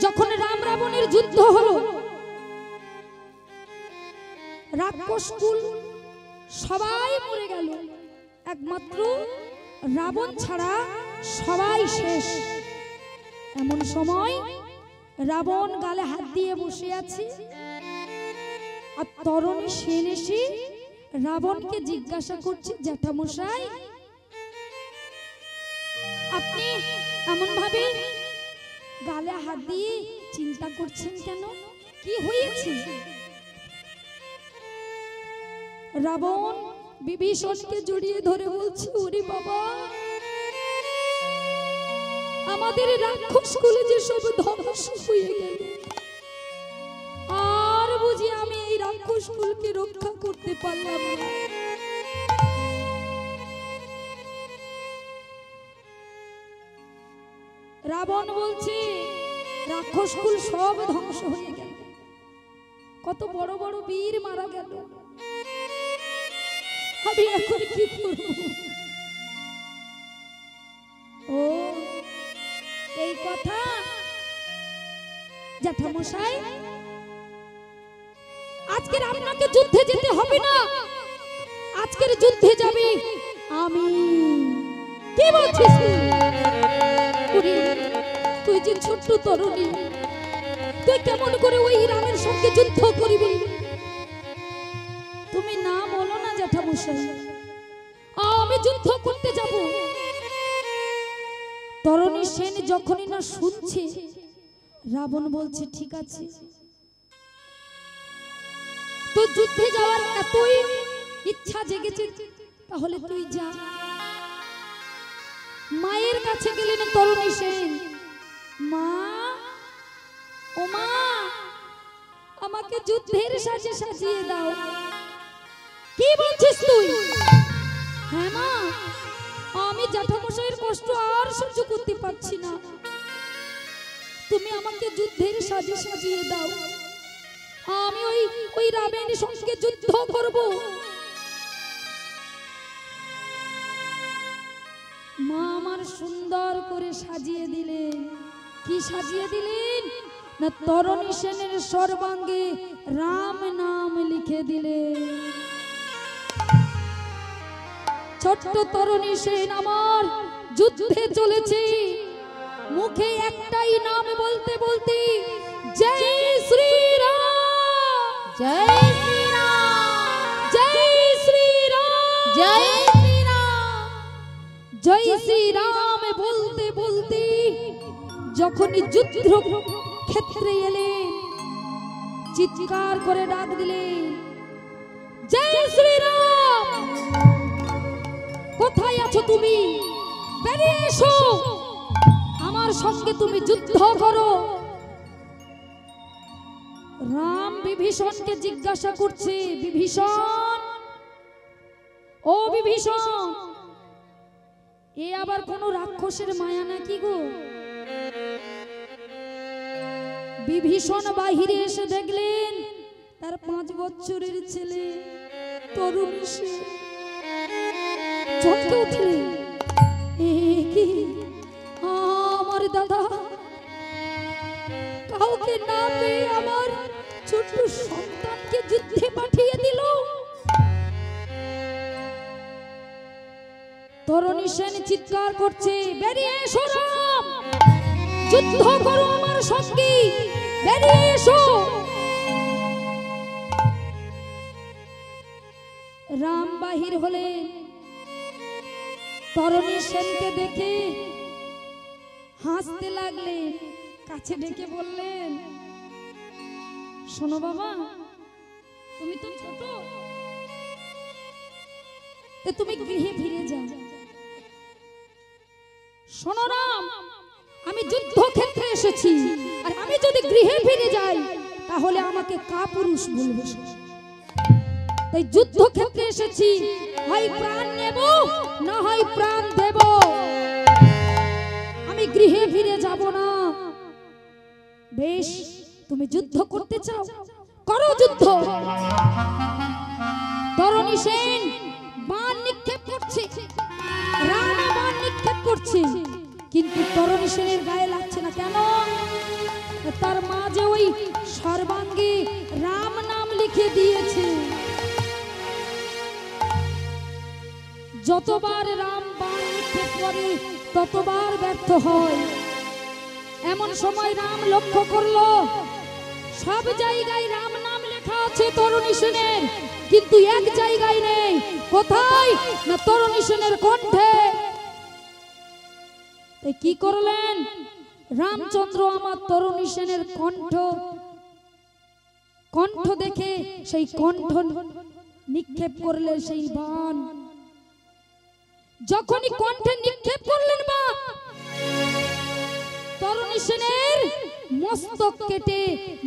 যখন রাম রাবণের যুদ্ধ হলো, রাক্ষস কুল সবাই মরে গেল, একমাত্র রাবণ ছাড়া সবাই শেষ। এমন সময় রাবণ গালে হাত দিয়ে বসে আছে, আর তরণী সেন এসে রাবণকে জিজ্ঞাসা করছে, জ্যাঠামশাই আপনি এমন ভাবে গালে হাত দিয়ে চিন্তা করছেন কেন, কি হয়েছে? রাবণ বিভীষণকে জড়িয়ে ধরে বলছে, ওরে বাবা, আমাদের রাক্ষস কুলে যে সব ধ্বংস হয়ে গেল, আর বুঝি আমি এই রাক্ষস কুলকে রক্ষা করতে পারলাম না। রাবণ বলছে, রাক্ষস কুল সব ধ্বংস হয়ে গেল, কত বড় বড় বীর মারা গেল, আমি এখন কি করব? ও এই কথা, জ্যাঠামশাই আজকের আপনাকে যুদ্ধে যেতে হবে না, আজকের যুদ্ধে যাবে আমি। কি বলছিস তুই? তুই যে ছোট্ট তরুণী, তুই কেমন করে ওই রামের সঙ্গে যুদ্ধ করবি? তুমি না বলো না জ্যাঠামশাই, আমি যুদ্ধ করতে যাব। তরণী সেন যখনই না শুনছে, রাবণ বলছে, ঠিক আছে, তো যুদ্ধে যাওয়ার এতই ইচ্ছা জেগেছে, তাহলে তুই যা। মায়ের কাছে গেলেন তরণী সেন, মা, ও মা, আমাকে যুদ্ধের সাজে সাজিয়ে দাও। কি বলছিস তুই? হ্যাঁ মা, আমি জ্যাঠামশাইয়ের কষ্ট আর সহ্য করতে পারছি না, তুমি আমাকে যুদ্ধের সাজে সাজিয়ে দাও, আমি ওই রামের সঙ্গে যুদ্ধ করব। মা আমার সুন্দর করে সাজিয়ে দিলেন। কি সাজিয়ে দিলেন না, তরণী সেনের সর্বাঙ্গে রাম নাম লিখে দিলেন। ছোট্ট তরণী সেন আমার যুদ্ধে চলেছে, মুখে একটাই নাম বলতে বলতে, জয় শ্রীরাম, জয় শ্রীরাম, জয় শ্রীরাম, জয় শ্রীরাম, জয় শ্রীরাম বলতে বলতে যখনই যুদ্ধ ক্ষেত্রে এলেন, চিৎকার করে ডাক দিলেন, জয় শ্রীরাম, কোথায় আছো তুমি? বেরিয়ে এসো, আমার সঙ্গে তুমি যুদ্ধ করো। রাম বিভীষণকে জিজ্ঞাসা করছে, বিভীষণ, ও বিভীষণ, এ আবার কোন রাক্ষসের মায়া নাকি গো? বিভীষণ বাহিরে এসে দেখলেন তার 5 বছরের ছেলে তরুণী সেন। চমকে উঠলেন, কি আমার দাদা কাউকে না পেয়ে আমার ছোট্ট সন্তানকে যুদ্ধে পাঠিয়ে দিল। তরণী সেন চিৎকার করছে, বেরিয়ে এসো রাম, যুদ্ধ করো আমার সঙ্গে, বেরিয়ে এসো। রাম বাহির হলেন, তরণী সেনকে দেখে হাসতে লাগলেন, কাছে ডেকে বললেন, শোনো বাবা, তুমি তো ছোট, তুমি গৃহে ফিরে যাও। শোনো রাম, আমি যুদ্ধক্ষেত্রে এসেছি, আর আমি যদি গৃহে ফিরে যাই তাহলে আমাকে কাপুরুষ বলবে। তাই যুদ্ধক্ষেত্রে এসেছি, হয় প্রাণ নেব না হয় প্রাণ দেব। আমি গৃহে ফিরে যাব না। বেশ, তুমি যুদ্ধ করতে চাও, করো যুদ্ধ। তরণী সেন বাণ নিক্ষেপ করছে, রাম বাণ নিক্ষেপ করছে, কিন্তু তরণী সেনের গায়ে লাগছে না। কেন? তার মা যে ওই সর্বাঙ্গে রাম নাম লিখে দিয়েছে। যতবার রাম বাণ নিক্ষেপ করে ততবার ব্যর্থ হয়। এমন সময় রাম লক্ষ্য করলো সব জায়গায় রাম নাম লেখা আছে তরণী সেনের, কিন্তু এক জায়গায় নেই। কোথায়? না তরণী সেনের কণ্ঠে। তাই কি করলেন রামচন্দ্র? আমার তরণী সেনের কণ্ঠ দেখে সেই কণ্ঠ নিক্ষেপ করলেন সেই বাণ। যখনই কণ্ঠে নিক্ষেপ করলেন বাণ, তরণী সেনের মস্তক কেটে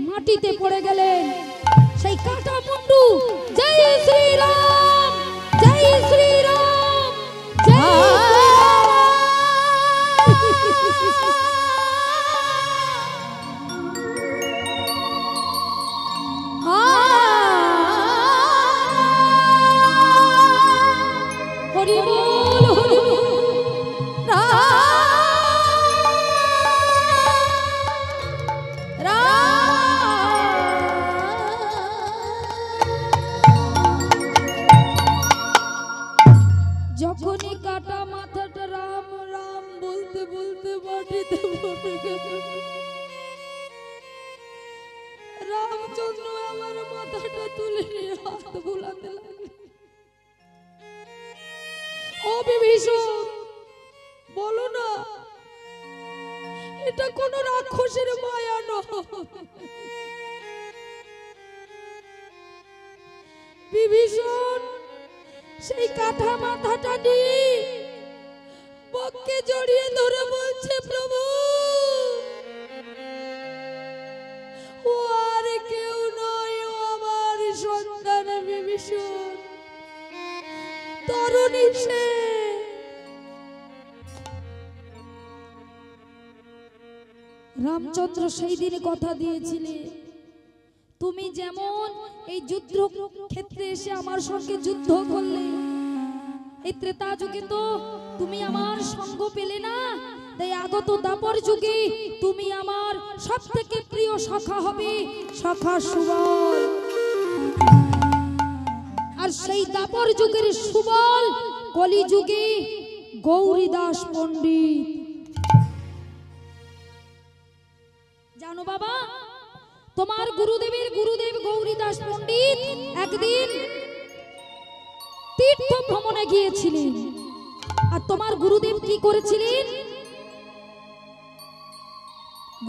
মাটিতে পড়ে গেলেন। সেই কাটা মুন্ডু। জয় শ্রীরাম, জয় শ্রীরাম, জয় হরি বল, হরি বল। যখনই কাটা মাথাটা রাম রাম বলতে বলতে মাটিতে পড়ে গেল, রামচন্দ্র আমার মাথাটা তুলে নিয়ে হাত বুলাতে লাগলেন। ও বিভীষণ, বলো না এটা কোন রাক্ষসের মায়া নয়। বিভীষণ সেই কাটা মাথাটা নিয়ে বক্ষে জড়িয়ে ধরে বলছে, প্রভু ও আর কেউ নয়, ও আমার সন্তান বিভীষণ, তরণী সেন। রামচন্দ্র সেই দিনে কথা দিয়েছিলে, তুমি যেমন এই যুদ্ধ ক্ষেত্রে এসে আমার সঙ্গে যুদ্ধ করলে, এই ত্রেতা যুগে তো তুমি আমার সঙ্গ পেলে না, তাই আগত দাপর যুগে তুমি আমার সবথেকে প্রিয় সখা হবে, সখা সুবল। আর সেই দাপর যুগের সুবল কলি যুগে গৌরীদাস পণ্ডিত। জানো বাবা, তোমার গুরুদেবের গুরুদেব গৌরীদাস পণ্ডিত একদিন তীর্থ ভ্রমণে গিয়েছিলেন। আর তোমার গুরুদেব কি করেছিলেন?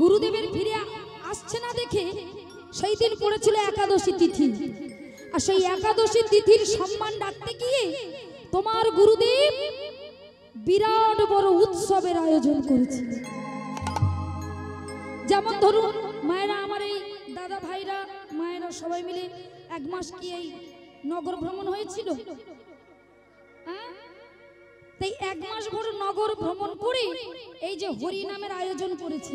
গুরুদেবের ফিরে আসছে না দেখে সেই দিন পড়েছিল একাদশী তিথি। আর সেই একাদশী তিথির সম্মান রাখতে গিয়ে তোমার গুরুদেব বিরাট বড় উৎসবের আয়োজন করেছিল। যেমন ধরুন মায়েরা, আমার এই দাদা ভাইরা মায়েরা সবাই মিলে এক মাস কি এই নগর ভ্রমণ হয়েছিল। তাই এক মাস ভর নগর ভ্রমণ করে এই যে হরি নামের আয়োজন করেছে।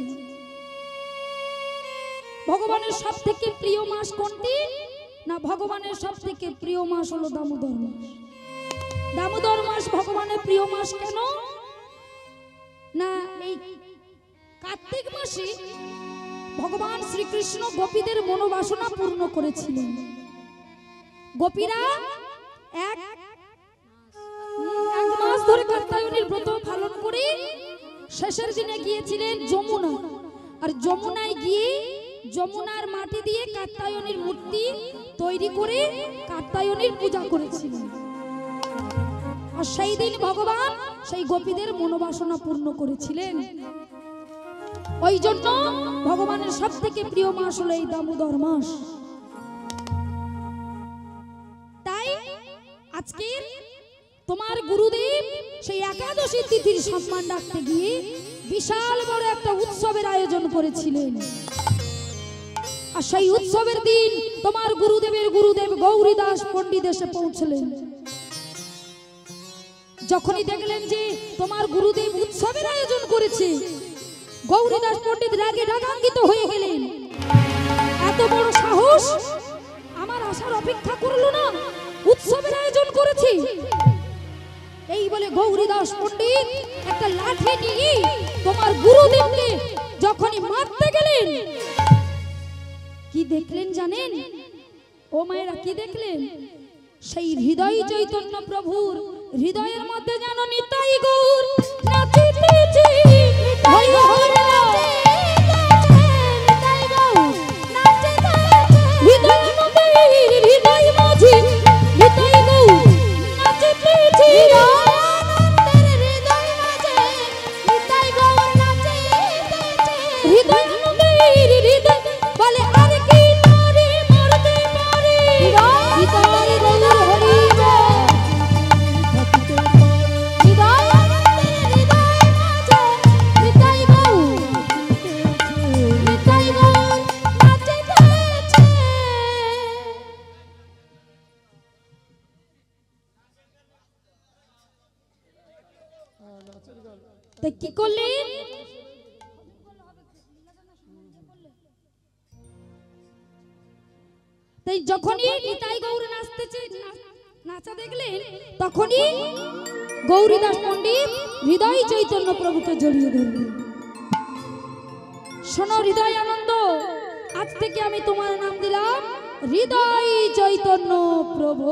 ভগবানের সব থেকে প্রিয় মাস কোনটি? না, ভগবানের সব থেকে প্রিয় মাস হলো দামোদর মাস। দামোদর মাস ভগবানের প্রিয় মাস কেন? না, এই কার্তিক মাসে ভগবান শ্রীকৃষ্ণ গোপীদের মনোবাসনা পূর্ণ করেছিলেন। গোপীরা এক মাস ধরে কাত্যায়নীর ব্রত পালন করে শেষের দিনে গিয়েছিলেন যমুনা। আর যমুনায় গিয়ে যমুনার মাটি দিয়ে কাত্যায়নীর মূর্তি তৈরি করে কাত্যায়নীর পূজা করেছিলেন। আর সেই দিন ভগবান সেই গোপীদের মনোবাসনা পূর্ণ করেছিলেন। ওই জন্য ভগবানের সব থেকে প্রিয় মাস হলো এই দামোদর মাস। তাই আজকে তোমার গুরুদেব সেই একাদশী তিথির সম্মান রাখতে গিয়ে বিশাল বড় একটা উৎসবের আয়োজন করেছিলেন। আর সেই উৎসবের দিন তোমার গুরুদেবের গুরুদেব গৌরীদাস পণ্ডিত এসে পৌঁছলেন। যখনই দেখলেন যে তোমার গুরুদেব উৎসবের আয়োজন করেছে, গৌরীদাস পণ্ডিত রাগে রাগান্বিত হয়ে গেলেন। এত বড় সাহস, আমার আসার অপেক্ষা করলো না, উৎসবের আয়োজন করেছি। এই বলে গৌরীদাস পণ্ডিত একটা লাঠি নিয়ে তোমার গুরুদেবকে যখনই মারতে গেলেন, কি দেখলেন জানেন? ও মায়েরা কি দেখলেন? সেই হৃদয় চৈতন্য প্রভুর হৃদয়ের মধ্যে যেন নিতাই গৌর নাচিতেছে। হরি হরি হৃদয় নবীর হৃদয় মাঝি নিতাই গৌর নাচিতেছে। হৃদয় নবীর হৃদয় বলে আর কি নারী মরতে পারে। হৃদয় গৌর হরি তাই কি করলেন? তাই যখনই নিতাই গৌর নাচতেছে, নাচা দেখলেন, তখনই গৌরীদাস পণ্ডিত হৃদয় চৈতন্য প্রভুকে জড়িয়ে ধরলেন। শোনো হৃদয় আনন্দ, আজ থেকে আমি তোমার নাম দিলাম হৃদয় চৈতন্য প্রভু।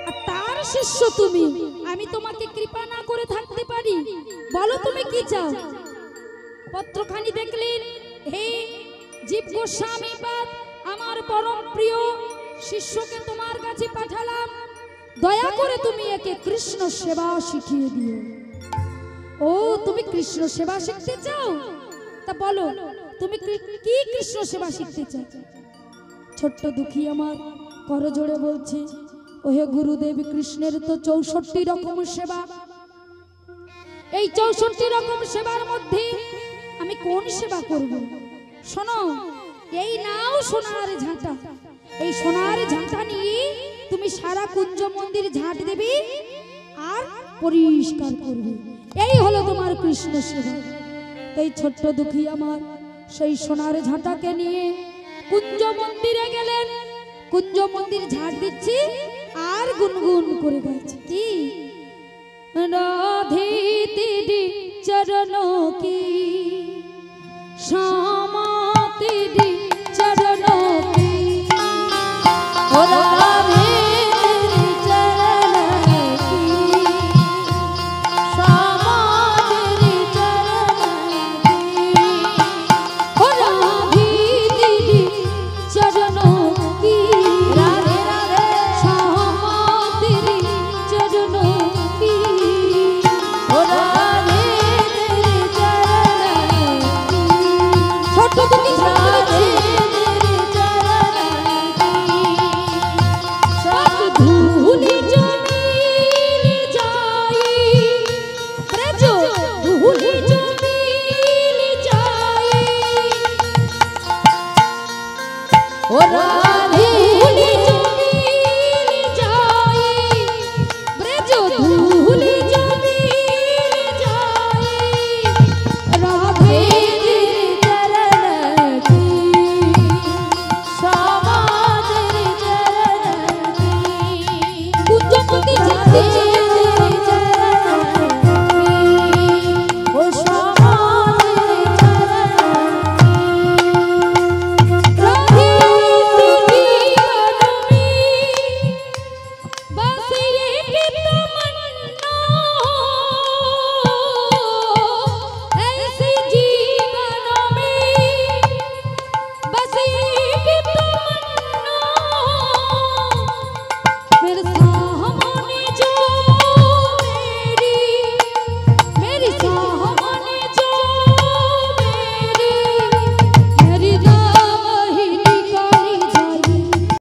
আর তার শিষ্য তুমি। আমি তোমাকে কৃপা না করে থাকতে পারি? বলো তুমি কি চাও? পত্রখানি দেখলেন, হে জীব গোস্বামী পাদ, আমার পরম প্রিয় শিষ্যকে তোমার কাছে পাঠালাম, দয়া করে তুমি একে কৃষ্ণ সেবা শিখিয়ে দিও। ও তুমি কৃষ্ণ সেবা শিখতে চাও? তা বলো তুমি কি কৃষ্ণ সেবা শিখতে চাও? ছোট্ট দুঃখী আমার করজোড়ে বলছে, ওহে গুরুদেব, কৃষ্ণের তো 64 রকম সেবা। এই 64 রকম সেবার মধ্যে আমি কোন সেবা করব? শোনো, এই নাও সোনার ঝাঁটা। এই সোনার ঝাঁটা নিয়ে তুমি সারা কুঞ্জ মন্দির ঝাঁট দেবে আর পরিষ্কার করবে। এই হলো তোমার কৃষ্ণ সেবা। এই ছোট্ট দুঃখী আমার সেই সোনার ঝাঁটাকে নিয়ে কুঞ্জ মন্দিরে গেলেন। কুঞ্জ মন্দির ঝাঁট দিচ্ছি আর গুনগুন করে গাইছে, কি রাধে তেরি চরণোं की